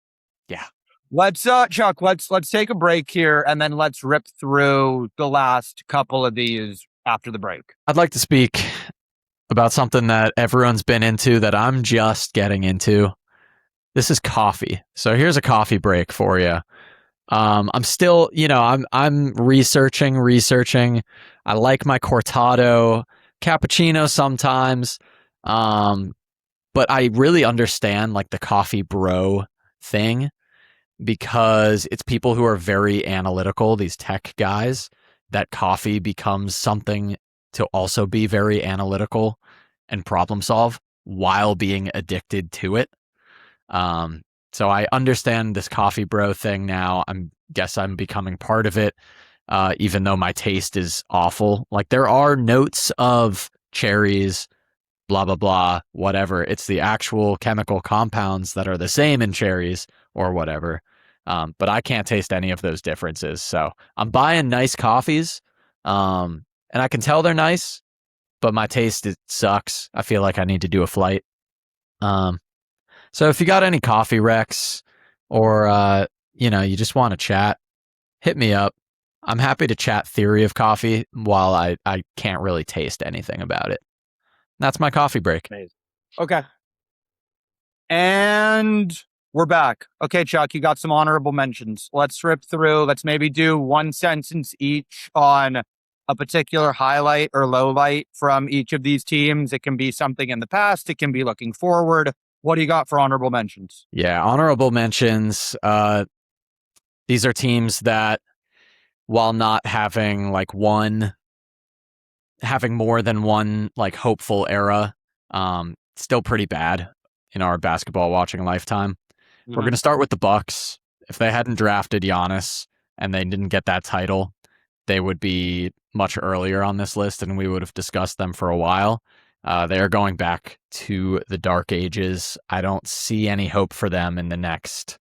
Yeah. Let's Chuck, let's take a break here and then let's rip through the last couple of these after the break. I'd like to speak about something that everyone's been into that I'm just getting into. This is coffee. So here's a coffee break for you. I'm still, I'm researching. I like my cortado cappuccino sometimes. But I really understand the coffee bro thing because it's people who are very analytical, these tech guys, that coffee becomes something to also be very analytical and problem solve while being addicted to it. So I understand this coffee bro thing now. Guess I'm becoming part of it, even though my taste is awful. There are notes of cherries, blah, blah, blah, whatever. It's the actual chemical compounds that are the same in cherries or whatever. But I can't taste any of those differences. So I'm buying nice coffees, and I can tell they're nice, but my taste, it sucks. I feel like I need to do a flight. So if you got any coffee Rex, or you just want to chat, hit me up. I'm happy to chat theory of coffee while I can't really taste anything about it. That's my coffee break. Amazing. Okay. And we're back. Okay, Chuck, you got some honorable mentions. Let's rip through. Let's maybe do one sentence each on a particular highlight or low light from each of these teams. It can be something in the past. It can be looking forward. What do you got for honorable mentions? Yeah, honorable mentions. These are teams that, while not having having more than one like hopeful era, still pretty bad in our basketball watching lifetime. We're going to start with the Bucks. If they hadn't drafted Giannis and they didn't get that title, they would be much earlier on this list, and we would have discussed them for a while. They are going back to the dark ages. I don't see any hope for them in the next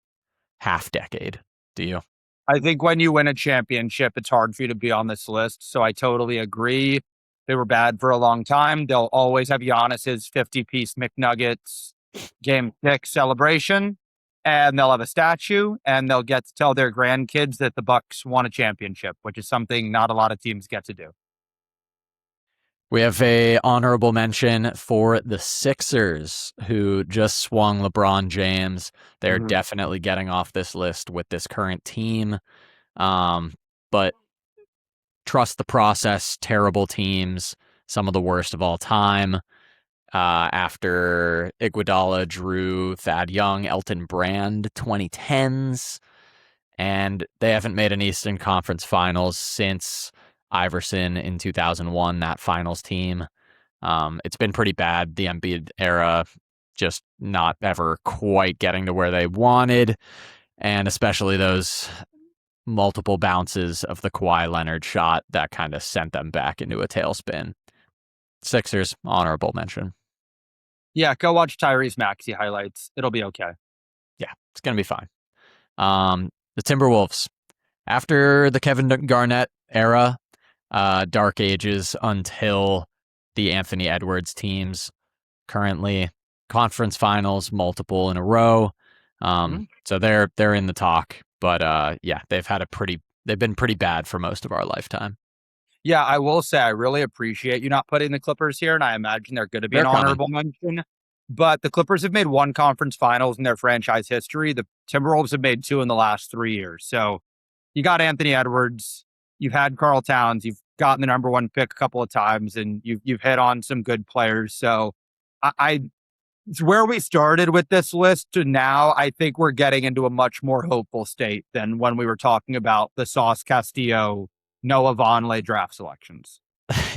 half decade. Do you? I think when you win a championship, it's hard for you to be on this list. So I totally agree. They were bad for a long time. They'll always have Giannis's 50-piece McNuggets game 6 celebration, and they'll have a statue, and they'll get to tell their grandkids that the Bucks won a championship, which is something not a lot of teams get to do. We have a honorable mention for the Sixers, who just swung LeBron James. They're definitely getting off this list with this current team. But trust the process, terrible teams, some of the worst of all time. After Iguodala, Drew, Thad Young, Elton Brand, 2010s. And they haven't made an Eastern Conference Finals since Iverson in 2001, that finals team. It's been pretty bad, the Embiid era, just not ever quite getting to where they wanted, and especially those multiple bounces of the Kawhi Leonard shot that kind of sent them back into a tailspin. Sixers, honorable mention. Yeah, go watch Tyrese Maxey highlights. It'll be okay. Yeah, it's going to be fine. The Timberwolves, after the Kevin Garnett era, dark ages until the Anthony Edwards teams, currently conference finals, multiple in a row. So they're in the talk, but yeah, they've been pretty bad for most of our lifetime. Yeah, I will say I really appreciate you not putting the Clippers here, and I imagine they're going to be an honorable mention. But the Clippers have made one conference finals in their franchise history. The Timberwolves have made 2 in the last 3 years. So you got Anthony Edwards, you've had Karl Towns, you've gotten the number 1 pick a couple of times, and you've hit on some good players. So it's where we started with this list to now. I think we're getting into a much more hopeful state than when we were talking about the Sauce Castillo, Noah Vonleh draft selections.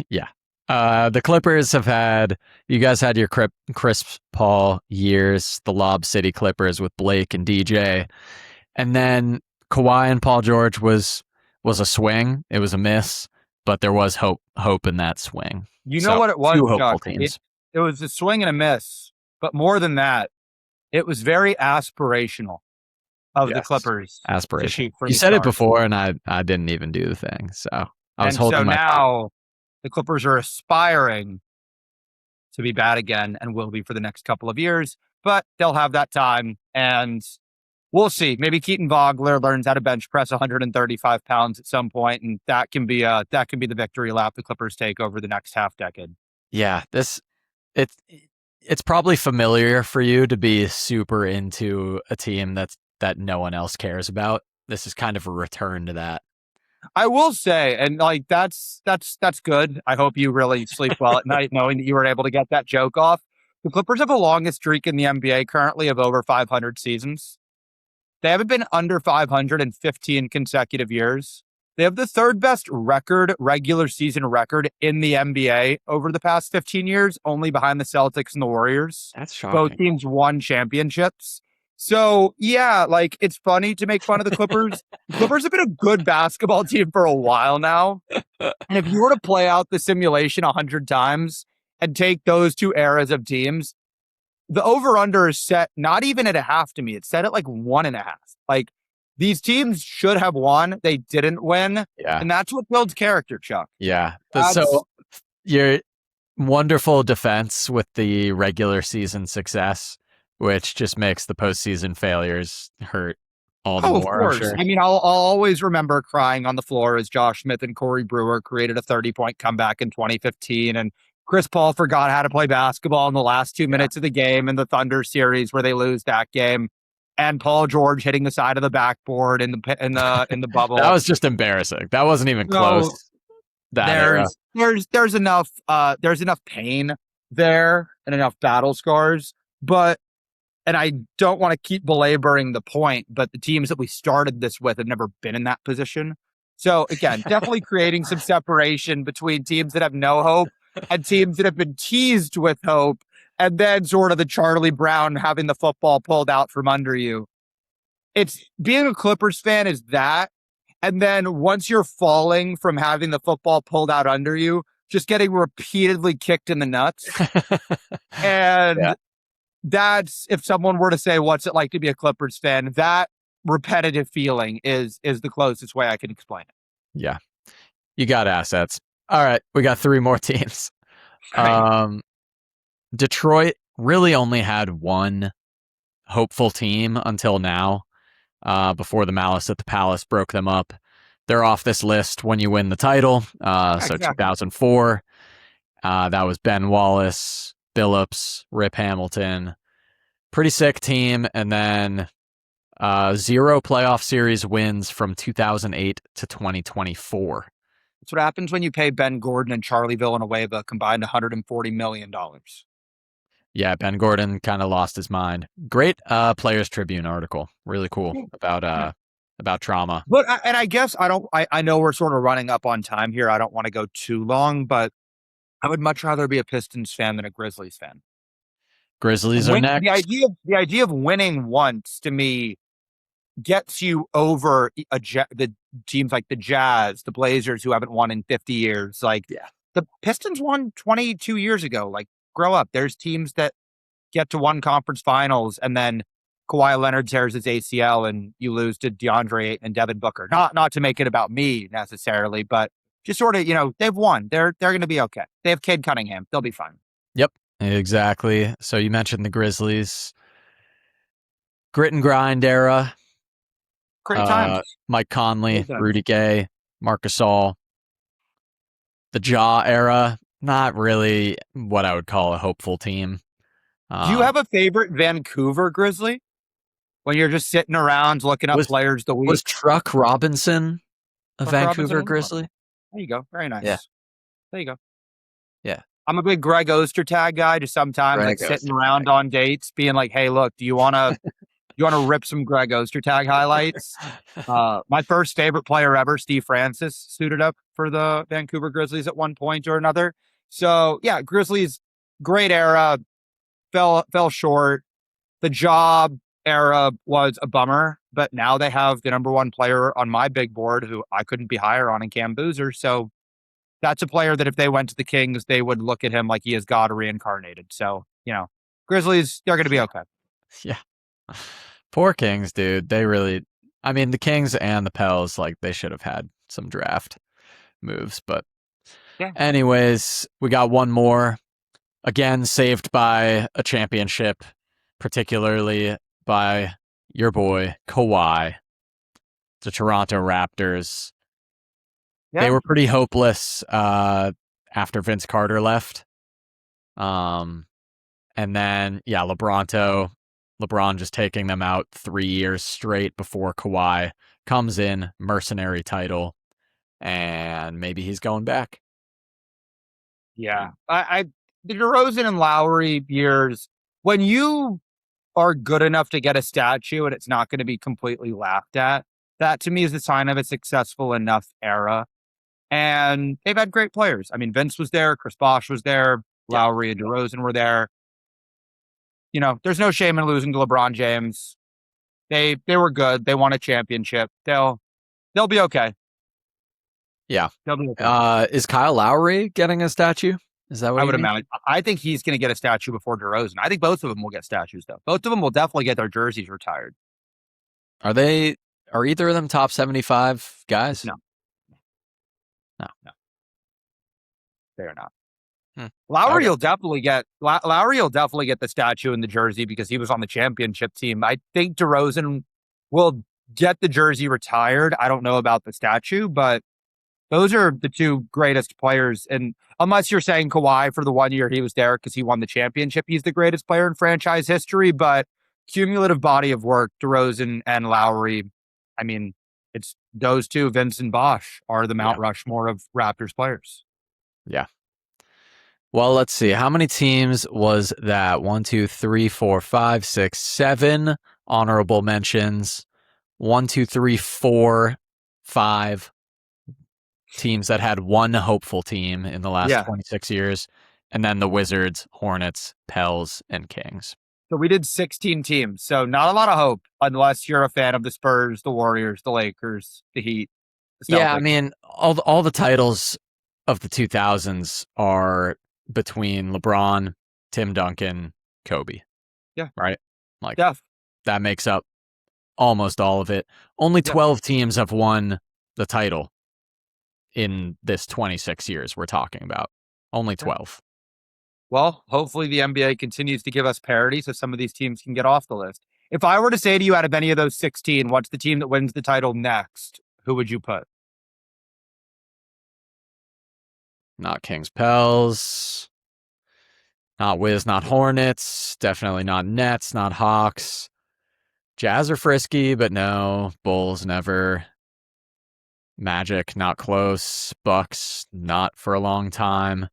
Yeah. The Clippers you guys had your Chris Paul years, the Lob City Clippers with Blake and DJ. And then Kawhi and Paul George was a swing. It was a miss, but there was hope in that swing. You know what it was, 2 hopeful Chuck? teams. It was a swing and a miss, but more than that, it was very aspirational of the Clippers. Aspiration. You said it before, and I didn't even do the thing. So I was holding my now the Clippers are aspiring to be bad again and will be for the next couple of years, but they'll have that time, and we'll see. Maybe Keaton Vogler learns how to bench press 135 pounds at some point, and that can be the victory lap the Clippers take over the next half decade. Yeah, it's probably familiar for you to be super into a team that no one else cares about. This is kind of a return to that. I will say, and like that's good. I hope you really sleep well at night knowing that you were able to get that joke off. The Clippers have the longest streak in the NBA currently of over 500 seasons. They haven't been under 500 in 15 consecutive years. They have the 3rd best regular season record in the NBA over the past 15 years, only behind the Celtics and the Warriors. That's shocking. Both teams won championships. So, yeah, like, it's funny to make fun of the Clippers. The Clippers have been a good basketball team for a while now. And if you were to play out the simulation 100 times and take those 2 eras of teams, the over-under is set not even at a half to me. It's set at like 1.5. Like, these teams should have won. They didn't win. Yeah. And that's what builds character, Chuck. Yeah. So your wonderful defense with the regular season success which just makes the postseason failures hurt all the Oh, of more, I'm course. sure. I mean, I'll always remember crying on the floor as Josh Smith and Corey Brewer created a 30-point comeback in 2015, and Chris Paul forgot how to play basketball in the last 2 minutes of the game in the Thunder series where they lose that game, and Paul George hitting the side of the backboard in the That bubble. was just embarrassing. That wasn't even So close, that era. there's enough pain there and enough battle scars, but and I don't want to keep belaboring the point, but the teams that we started this with have never been in that position. So again, definitely creating some separation between teams that have no hope and teams that have been teased with hope, and then sort of the Charlie Brown having the football pulled out from under you. It's being a Clippers fan is that. And then once you're falling from having the football pulled out under you, just getting repeatedly kicked in the nuts. Yeah. And that's, if someone were to say, what's it like to be a Clippers fan? That repetitive feeling is the closest way I can explain it. Yeah. You got assets. All right. We got 3 more teams. Right. Detroit really only had one hopeful team until now, before the Malice at the Palace broke them up. They're off this list when you win the title. So Exactly. 2004, that was Ben Wallace, Billups, Rip Hamilton. Pretty sick team. And then 0 playoff series wins from 2008 to 2024. That's what happens when you pay Ben Gordon and Charlie Villanueva combined $140 million. Yeah, Ben Gordon kind of lost his mind. Great Players Tribune article. Really cool about trauma. But I guess I know we're sort of running up on time here. I don't want to go too long, but I would much rather be a Pistons fan than a Grizzlies fan. Grizzlies are The next. idea of winning once to me gets you over the teams like the Jazz, the Blazers, who haven't won in 50 years. Like Yeah. the Pistons won 22 years ago. Like, grow up. There's teams that get to one conference finals and then Kawhi Leonard tears his ACL and you lose to DeAndre Ayton and Devin Booker. Not to make it about me necessarily, but just sort of, they've won. They're going to be okay. They have Cade Cunningham. They'll be fine. Yep, exactly. So you mentioned the Grizzlies. Grit and grind era. Great times. Mike Conley, Great times. Rudy Gay, Marc Gasol. The Jaw era. Not really what I would call a hopeful team. Do you have a favorite Vancouver Grizzly? When you're just sitting around looking up players the week. Was Truck Robinson a Truck Vancouver Robinson? Grizzly? There you go. Very nice. Yeah. There you go. Yeah. I'm a big Greg Ostertag guy. Just sometimes Greg sitting Ostertag. around on dates, being like, "Hey, look, do you want to rip some Greg Ostertag highlights?" My first favorite player ever, Steve Francis, suited up for the Vancouver Grizzlies at one point or another. So yeah, Grizzlies, great era, fell short. The Job era was a bummer, but now they have the number one player on my big board who I couldn't be higher on in Cam Boozer. So that's a player that if they went to the Kings, they would look at him like he is God reincarnated. So, Grizzlies, they're going to be okay. Yeah. Poor Kings, dude. They really, I mean, the Kings and the Pels, like, they should have had some draft moves. But, Yeah. anyways, we got one more. Again, saved by a championship, particularly by your boy, Kawhi, the Toronto Raptors. Yeah. They were pretty hopeless after Vince Carter left. And then, yeah, LeBron just taking them out 3 years straight before Kawhi comes in, mercenary title, and maybe he's going back. Yeah. The DeRozan and Lowry years, when you are good enough to get a statue and it's not going to be completely laughed at, that to me is a sign of a successful enough era. And they've had great players. I mean, Vince was there, Chris Bosh was there, Lowry and DeRozan were there. There's no shame in losing to LeBron James. They were good. They won a championship. They'll be okay. Yeah. They'll be okay. Is Kyle Lowry getting a statue? Is that what I would mean? imagine? I think he's going to get a statue before DeRozan. I think both of them will get statues, though. Both of them will definitely get their jerseys retired. Are either of them top 75 guys? No. No. They are not. Hmm. Lowry Okay. will definitely get the statue in the jersey because he was on the championship team. I think DeRozan will get the jersey retired. I don't know about the statue, but those are the two greatest players. And unless you're saying Kawhi for the 1 year he was there because he won the championship, he's the greatest player in franchise history. But cumulative body of work, DeRozan and Lowry, I mean, it's those two, Vince and Bosh, are the Yeah. Mount Rushmore of Raptors players. Yeah. Well, let's see. How many teams was that? 1, 2, 3, 4, 5, 6, 7 honorable mentions. 1, 2, 3, 4, 5 teams that had one hopeful team in the last Yeah. 26 years. And then the Wizards, Hornets, Pels, and Kings. So we did 16 teams. So not a lot of hope unless you're a fan of the Spurs, the Warriors, the Lakers, the Heat, the Yeah, I Celtics. mean, all the titles of the 2000s are between LeBron, Tim Duncan, Kobe. Yeah. Right? Like, Def. that makes up almost all of it. Only Yeah. 12 teams have won the title in this 26 years we're talking about. Only 12. Well, hopefully the NBA continues to give us parity so some of these teams can get off the list. If I were to say to you out of any of those 16, what's the team that wins the title next? Who would you put? Not Kings, Pels. Not Wiz, not Hornets. Definitely not Nets, not Hawks. Jazz are frisky, but no. Bulls, never. Magic, not close. Bucks, not for a long time.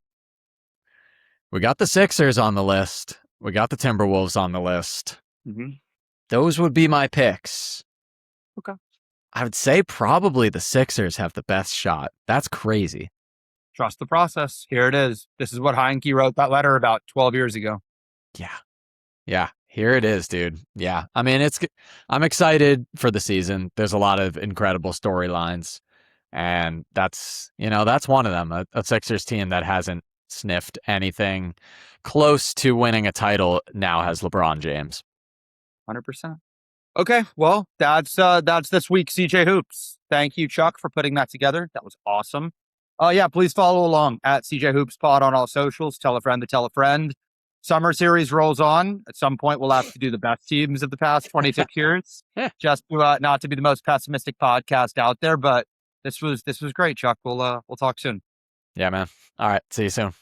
We got the Sixers on the list. We got the Timberwolves on the list. Mm-hmm. Those would be my picks. Okay. I would say probably the Sixers have the best shot. That's crazy. Trust the process. Here it is. This is what Heineke wrote that letter about 12 years ago. Yeah. Yeah. Here it is, dude. Yeah. I mean, I'm excited for the season. There's a lot of incredible storylines. And that's one of them. A Sixers team that hasn't sniffed anything close to winning a title now has LeBron James. 100%. Okay, well, that's this week's CJ Hoops. Thank you, Chuck, for putting that together. That was awesome. Yeah, please follow along at CJ Hoops Pod on all socials. Tell a friend to tell a friend. Summer series rolls on. At some point, we'll have to do the best teams of the past 26 years. Just to, not to be the most pessimistic podcast out there, but this was great, Chuck. We'll talk soon. Yeah, man. All right. See you soon.